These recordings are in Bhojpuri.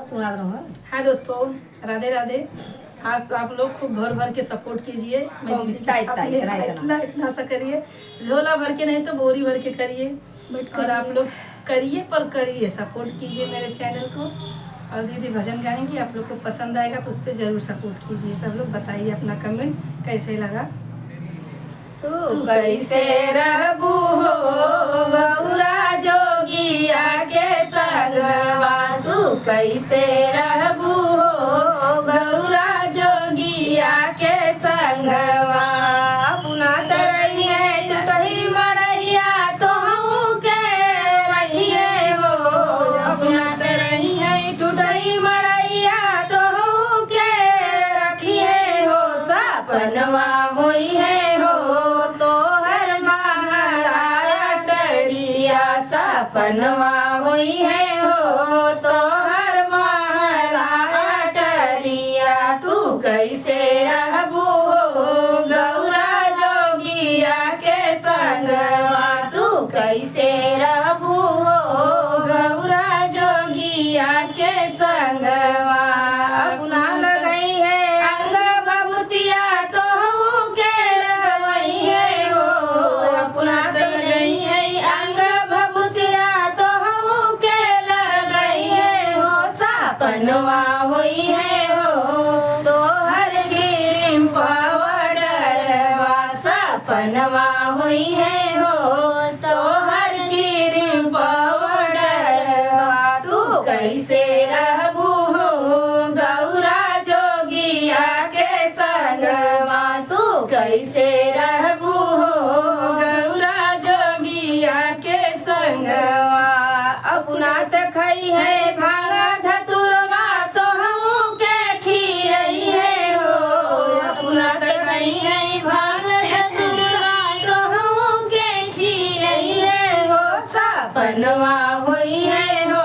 सुना रहा हूँ। हाय दोस्तों, राधे राधे। आप लोग खूब भर भर के सपोर्ट कीजिए। मेरी दीदी के साथ में इतना सा करिए, झोला भर के नहीं तो बोरी भर के करिए। और आप लोग करिए पर करिए, सपोर्ट कीजिए मेरे चैनल को। और दीदी भजन गाएंगी, आप लोग को पसंद आएगा तो उस पर ज़रूर सपोर्ट कीजिए। सब लोग बताइए अपना कमेंट कैसे लगा। तू कैसे रहबू हो गौरा जोगिया के संगवा, तू कैसे रहबू हो गौरा जोगिया के संगवा। अपना तरैया टूटही मड़ैया तो हम के रहिए हो, अपना तरैया टूटही मड़ैया तो हम के रखिए हो। सपनवा होई है सपनवा हुई है हो तो हर महला टरिया। तू कैसे रहबू हो गौरा जोगिया के संगवा, तू कैसे रहबू हो गौरा जोगिया के संगवा। अपना लगई है अंग बबुतिया तो हम के लगवई है हो, अपना लगई है सपनवा हुई है हो तो हर गिरिम पावडरवा। सपनवा हुई है हो तो हर गिरिम पावडरवा। तू कैसे रहबू हो गौरा जोगिया के संगवा, तू कैसे रहबू हो गौरा जोगिया के संगवा। अपना त खई है सपनवा हुई है हो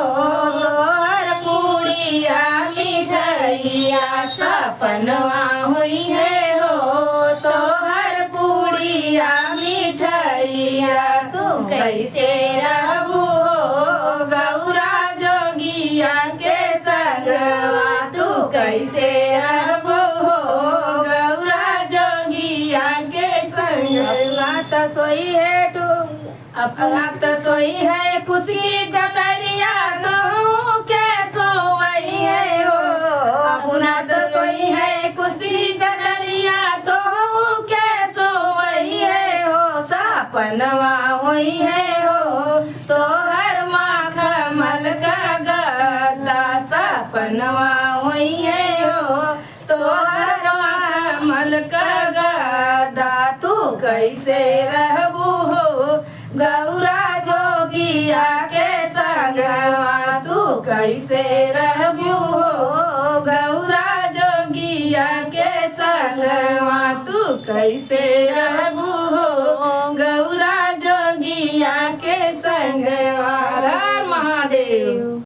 तोहर पूड़िया मिठैया। सपनवा हुई है हो तोहर पूड़िया मिठैया। तू कैसे रहबू हो गौरा जोगिया के संगवा, तू कैसे रहबू हो गौरा जोगिया के संगवा। त सोई है अपना त सोई है खुशी जटरिया तो के सोई है हो, अपना त सोई है खुशी जटरिया तो के सोई है हो। सपनवा हुई है हो तो हर माखमल का गद्दा। सपनवा हुई है हो तो हर माखमल का गद्दा। तू कैसे रहबू हो गौरा जोगिया के संगवा, तू कैसे रहबू हो गौरा जोगिया के संगवा, तू कैसे रहबू